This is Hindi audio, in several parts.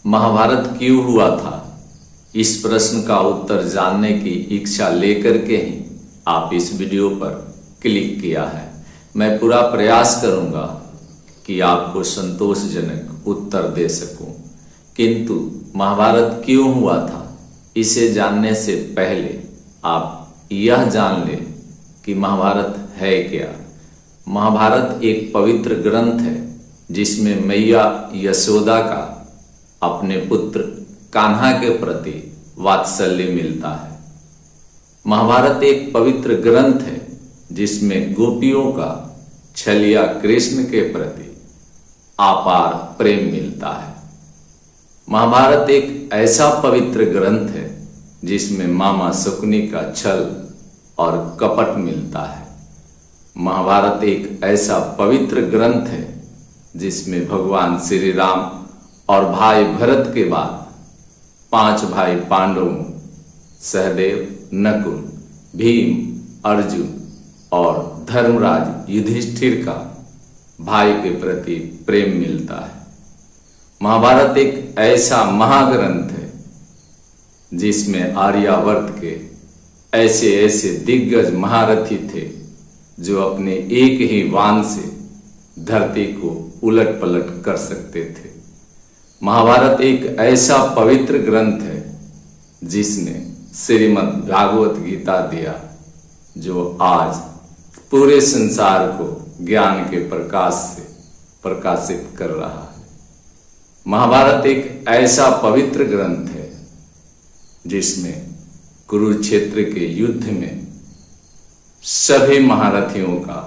महाभारत क्यों हुआ था, इस प्रश्न का उत्तर जानने की इच्छा लेकर के ही आप इस वीडियो पर क्लिक किया है। मैं पूरा प्रयास करूंगा कि आपको संतोषजनक उत्तर दे सकूं, किंतु महाभारत क्यों हुआ था इसे जानने से पहले आप यह जान लें कि महाभारत है क्या। महाभारत एक पवित्र ग्रंथ है जिसमें मैया यशोदा का अपने पुत्र कान्हा के प्रति वात्सल्य मिलता है। महाभारत एक पवित्र ग्रंथ है जिसमें गोपियों का छलिया कृष्ण के प्रति अपार प्रेम मिलता है। महाभारत एक ऐसा पवित्र ग्रंथ है जिसमें मामा शकुनी का छल और कपट मिलता है। महाभारत एक ऐसा पवित्र ग्रंथ है जिसमें भगवान श्री राम और भाई भरत के बाद 5 भाई पांडवों सहदेव, नकुल, भीम, अर्जुन और धर्मराज युधिष्ठिर का भाई के प्रति प्रेम मिलता है। महाभारत एक ऐसा महाग्रंथ है जिसमें आर्यावर्त के ऐसे ऐसे दिग्गज महारथी थे जो अपने एक ही बाण से धरती को उलट पलट कर सकते थे। महाभारत एक ऐसा पवित्र ग्रंथ है जिसने श्रीमद् भागवत गीता दिया, जो आज पूरे संसार को ज्ञान के प्रकाश से प्रकाशित कर रहा है। महाभारत एक ऐसा पवित्र ग्रंथ है जिसमें कुरुक्षेत्र के युद्ध में सभी महारथियों का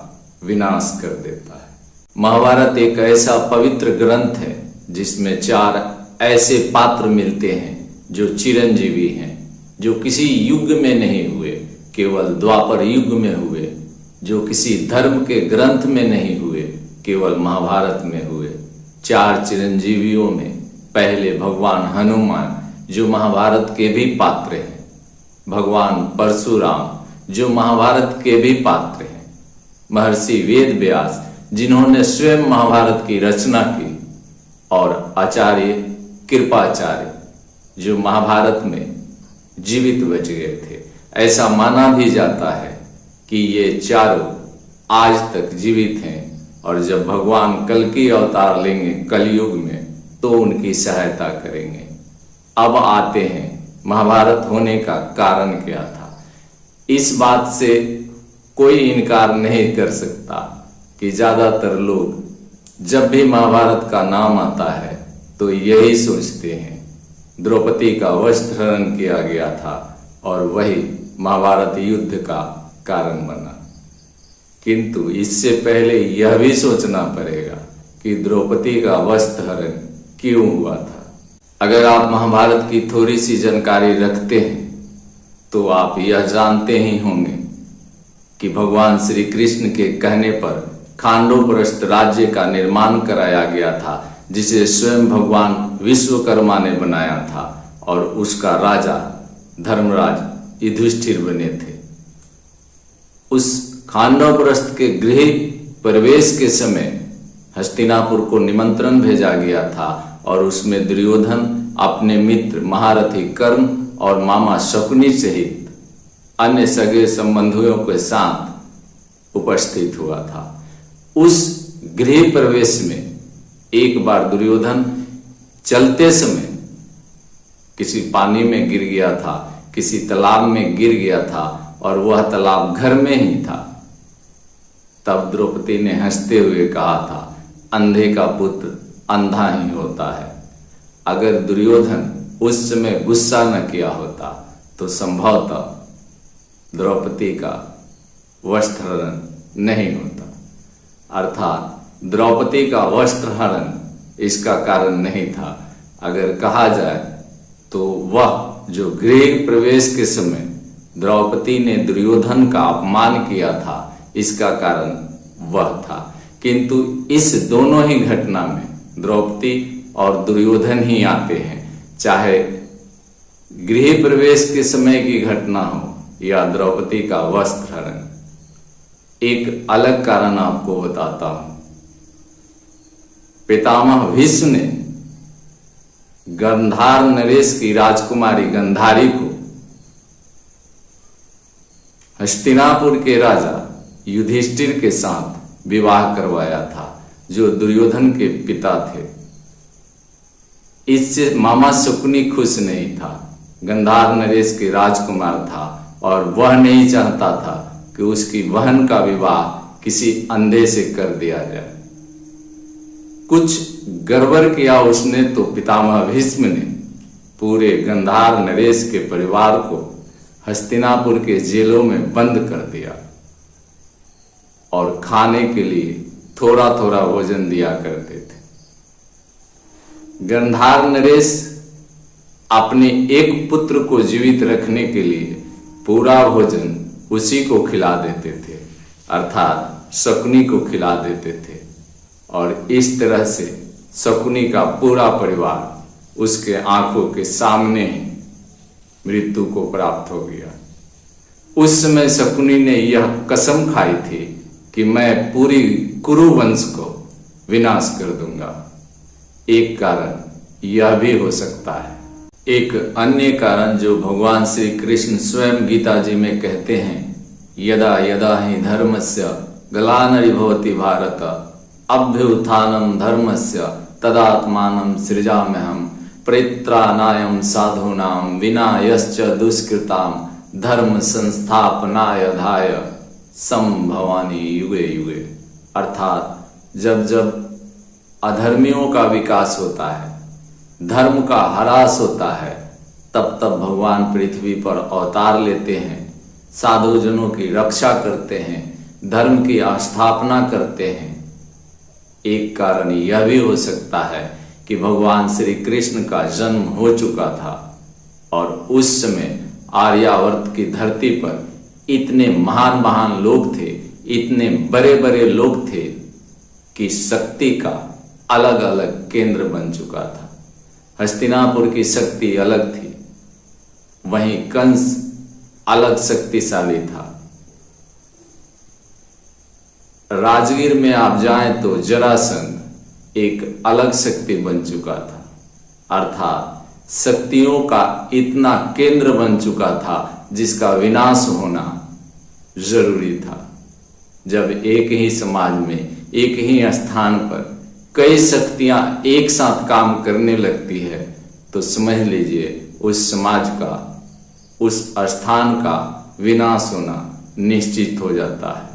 विनाश कर देता है। महाभारत एक ऐसा पवित्र ग्रंथ है जिसमें 4 ऐसे पात्र मिलते हैं जो चिरंजीवी हैं, जो किसी युग में नहीं हुए, केवल द्वापर युग में हुए, जो किसी धर्म के ग्रंथ में नहीं हुए, केवल महाभारत में हुए। 4 चिरंजीवियों में पहले भगवान हनुमान जो महाभारत के भी पात्र हैं, भगवान परशुराम जो महाभारत के भी पात्र हैं, महर्षि वेद व्यास जिन्होंने स्वयं महाभारत की रचना की, और आचार्य कृपाचार्य जो महाभारत में जीवित बच गए थे। ऐसा माना भी जाता है कि ये चारों आज तक जीवित हैं और जब भगवान कल्कि अवतार लेंगे कलयुग में तो उनकी सहायता करेंगे। अब आते हैं महाभारत होने का कारण क्या था। इस बात से कोई इनकार नहीं कर सकता कि ज्यादातर लोग जब भी महाभारत का नाम आता है तो यही सोचते हैं द्रौपदी का वस्त्र हरण किया गया था और वही महाभारत युद्ध का कारण बना। किंतु इससे पहले यह भी सोचना पड़ेगा कि द्रौपदी का वस्त्र हरण क्यों हुआ था। अगर आप महाभारत की थोड़ी सी जानकारी रखते हैं तो आप यह जानते ही होंगे कि भगवान श्री कृष्ण के कहने पर खांडोपरस्त राज्य का निर्माण कराया गया था, जिसे स्वयं भगवान विश्वकर्मा ने बनाया था और उसका राजा धर्मराज युधिष्ठिर बने थे। उस खांडोपरस्त के गृह प्रवेश के समय हस्तिनापुर को निमंत्रण भेजा गया था और उसमें दुर्योधन अपने मित्र महारथी कर्ण और मामा शकुनी सहित अन्य सगे संबंधियों के साथ उपस्थित हुआ था। उस गृह प्रवेश में एक बार दुर्योधन चलते समय किसी पानी में गिर गया था, किसी तालाब में गिर गया था और वह तालाब घर में ही था। तब द्रौपदी ने हंसते हुए कहा था, अंधे का पुत्र अंधा ही होता है। अगर दुर्योधन उस समय गुस्सा न किया होता तो संभवतः द्रौपदी का वस्त्र हरण नहीं होता। अर्थात द्रौपदी का वस्त्र हरण इसका कारण नहीं था। अगर कहा जाए तो वह जो गृह प्रवेश के समय द्रौपदी ने दुर्योधन का अपमान किया था, इसका कारण वह था। किंतु इस दोनों ही घटना में द्रौपदी और दुर्योधन ही आते हैं, चाहे गृह प्रवेश के समय की घटना हो या द्रौपदी का वस्त्र हरण। एक अलग कारण आपको बताता हूं। पितामह भीष्म ने गांधार नरेश की राजकुमारी गांधारी को हस्तिनापुर के राजा युधिष्ठिर के साथ विवाह करवाया था, जो दुर्योधन के पिता थे। इससे मामा शकुनी खुश नहीं था। गांधार नरेश के राजकुमार था और वह नहीं चाहता था कि उसकी बहन का विवाह किसी अंधे से कर दिया जाए। कुछ गड़बड़ किया उसने तो पितामह भीष्म ने पूरे गांधार नरेश के परिवार को हस्तिनापुर के जेलों में बंद कर दिया और खाने के लिए थोड़ा थोड़ा भोजन दिया करते थे। गांधार नरेश अपने एक पुत्र को जीवित रखने के लिए पूरा भोजन उसी को खिला देते थे, अर्थात शकुनी को खिला देते थे, और इस तरह से शकुनी का पूरा परिवार उसके आंखों के सामने ही मृत्यु को प्राप्त हो गया। उस समय शकुनी ने यह कसम खाई थी कि मैं पूरी कुरु वंश को विनाश कर दूंगा। एक कारण यह भी हो सकता है। एक अन्य कारण जो भगवान श्री कृष्ण स्वयं गीता जी में कहते हैं, यदा यदा हि धर्मस्य ग्लानिर्भवति भारत अभ्युत्थानं धर्मस्य तदात्मानं सृजाम्यहम् परित्राणाय साधूनां विनाशश्च दुष्कृतां धर्म संस्थापनाय धाय संभवानि युगे युगे। अर्थात जब जब अधर्मियों का विकास होता है, धर्म का ह्रास होता है, तब तब भगवान पृथ्वी पर अवतार लेते हैं, साधुजनों की रक्षा करते हैं, धर्म की स्थापना करते हैं। एक कारण यह भी हो सकता है कि भगवान श्री कृष्ण का जन्म हो चुका था और उस समय आर्यावर्त की धरती पर इतने महान महान लोग थे, इतने बड़े बड़े लोग थे कि शक्ति का अलग अलग केंद्र बन चुका था। हस्तिनापुर की शक्ति अलग थी, वहीं कंस अलग शक्तिशाली था। राजगीर में आप जाएं तो जरासंध एक अलग शक्ति बन चुका था, अर्थात शक्तियों का इतना केंद्र बन चुका था जिसका विनाश होना जरूरी था। जब एक ही समाज में, एक ही स्थान पर कई शक्तियां एक साथ काम करने लगती है तो समझ लीजिए उस समाज का, उस स्थान का विनाश होना निश्चित हो जाता है।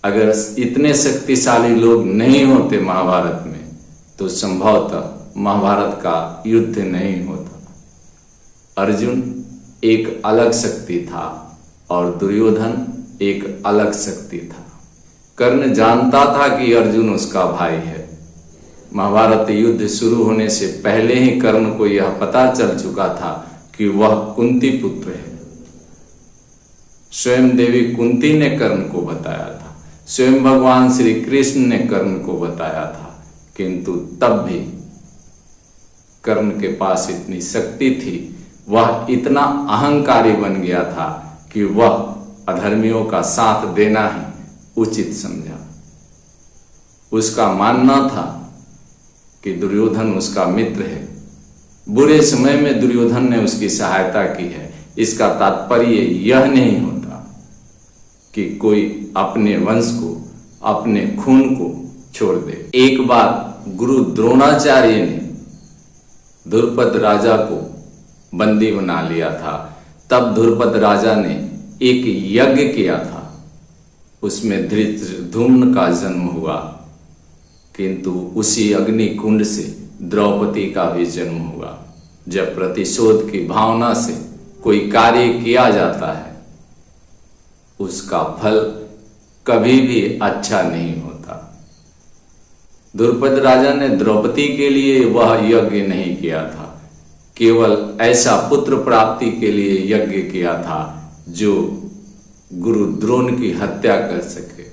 अगर इतने शक्तिशाली लोग नहीं होते महाभारत में तो संभवतः महाभारत का युद्ध नहीं होता। अर्जुन एक अलग शक्ति था और दुर्योधन एक अलग शक्ति था। कर्ण जानता था कि अर्जुन उसका भाई है। महाभारत युद्ध शुरू होने से पहले ही कर्ण को यह पता चल चुका था कि वह कुंती पुत्र है। स्वयं देवी कुंती ने कर्ण को बताया था, स्वयं भगवान श्री कृष्ण ने कर्ण को बताया था, किंतु तब भी कर्ण के पास इतनी शक्ति थी, वह इतना अहंकारी बन गया था कि वह अधर्मियों का साथ देना ही उचित समझा। उसका मानना था कि दुर्योधन उसका मित्र है। बुरे समय में दुर्योधन ने उसकी सहायता की है। इसका तात्पर्य यह नहीं होता कि कोई अपने वंश को, अपने खून को छोड़ दे। एक बार गुरु द्रोणाचार्य ने धुरपद राजा को बंदी बना लिया था। तब धुरपद राजा ने एक यज्ञ किया था, उसमें धृतराष्ट्र का जन्म हुआ, किंतु उसी अग्नि कुंड से द्रौपदी का भी जन्म हुआ। जब प्रतिशोध की भावना से कोई कार्य किया जाता है उसका फल कभी भी अच्छा नहीं होता। द्रुपद राजा ने द्रौपदी के लिए वह यज्ञ नहीं किया था, केवल ऐसा पुत्र प्राप्ति के लिए यज्ञ किया था जो गुरु द्रोण की हत्या कर सके,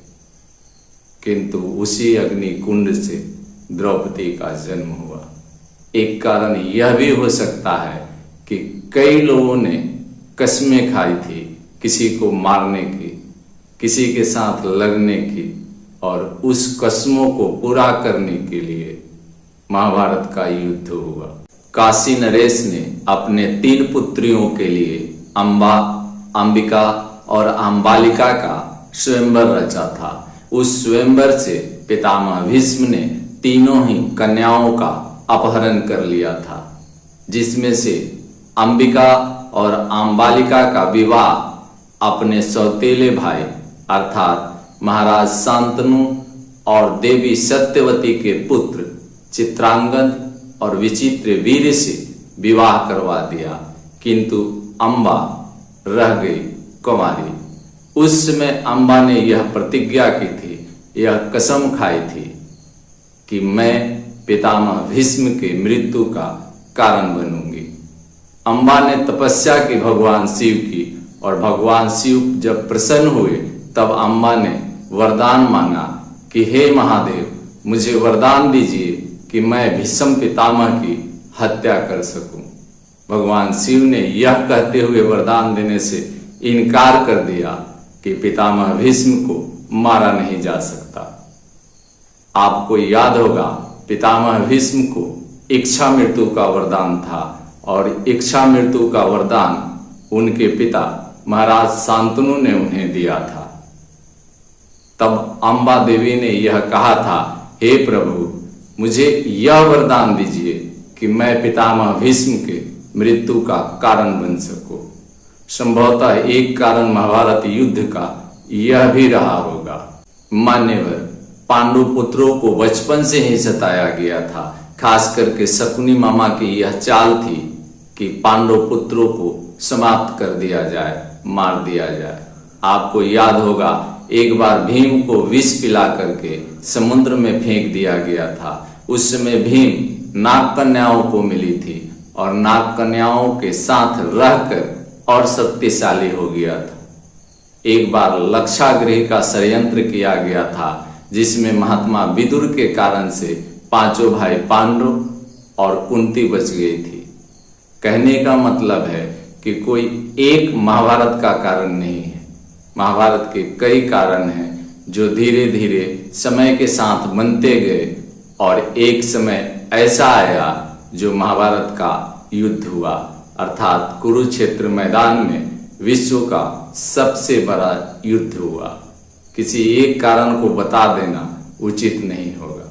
किंतु उसी अग्नि कुंड से द्रौपदी का जन्म हुआ। एक कारण यह भी हो सकता है कि कई लोगों ने कस्में खाई थी किसी को मारने की, किसी के साथ लड़ने की, और उस कस्मों को पूरा करने के लिए महाभारत का युद्ध हुआ। काशी नरेश ने अपने 3 पुत्रियों के लिए अम्बा, अंबिका और अम्बालिका का स्वयंवर रचा था। उस स्वयंवर से पितामह भीष्म ने तीनों ही कन्याओं का अपहरण कर लिया था, जिसमें से अंबिका और अम्बालिका का विवाह अपने सौतेले भाई अर्थात महाराज शांतनु और देवी सत्यवती के पुत्र चित्रांगद और विचित्र वीर से विवाह करवा दिया, किंतु अम्बा रह गई कुमारी। उस समय अम्बा ने यह प्रतिज्ञा की थी, यह कसम खाई थी कि मैं पितामह भीष्म के मृत्यु का कारण बनूंगी। अम्बा ने तपस्या की भगवान शिव की और भगवान शिव जब प्रसन्न हुए तब अम्बा ने वरदान मांगा कि हे महादेव, मुझे वरदान दीजिए कि मैं भीष्म पितामह की हत्या कर सकूं। भगवान शिव ने यह कहते हुए वरदान देने से इनकार कर दिया कि पितामह भीष्म को मारा नहीं जा सकता। आपको याद होगा, पितामह भीष्म को इच्छा मृत्यु का वरदान था और इच्छा मृत्यु का वरदान उनके पिता महाराज शांतनु ने उन्हें दिया था। तब अम्बा देवी ने यह कहा था, हे प्रभु, मुझे यह वरदान दीजिए कि मैं पितामह भीष्म के मृत्यु का कारण बन सकूं। संभवतः एक कारण महाभारत युद्ध का यह भी रहा होगा। मान्यवर, पांडु पुत्रों को बचपन से ही सताया गया था। खास करके शकुनी मामा की यह चाल थी कि पांडव पुत्रों को समाप्त कर दिया जाए, मार दिया जाए। आपको याद होगा, एक बार भीम को विष पिला करके समुद्र में फेंक दिया गया था। उस समय भीम नाग कन्याओं को मिली थी और नाग कन्याओं के साथ रहकर और शक्तिशाली हो गया था। एक बार लक्षागृह का षड्यंत्र किया गया था, जिसमें महात्मा विदुर के कारण से 5 भाई पांडव और कुंती बच गई थी। कहने का मतलब है कि कोई एक महाभारत का कारण नहीं है। महाभारत के कई कारण हैं जो धीरे धीरे समय के साथ बनते गए और एक समय ऐसा आया जो महाभारत का युद्ध हुआ, अर्थात कुरुक्षेत्र मैदान में विश्व का सबसे बड़ा युद्ध हुआ। किसी एक कारण को बता देना उचित नहीं होगा।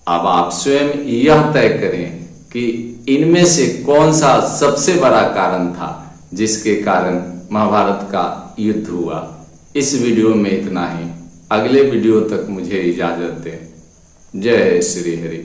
अब आप स्वयं यह तय करें कि इनमें से कौन सा सबसे बड़ा कारण था जिसके कारण महाभारत का युद्ध हुआ। इस वीडियो में इतना ही। अगले वीडियो तक मुझे इजाजत दें। जय श्री हरि।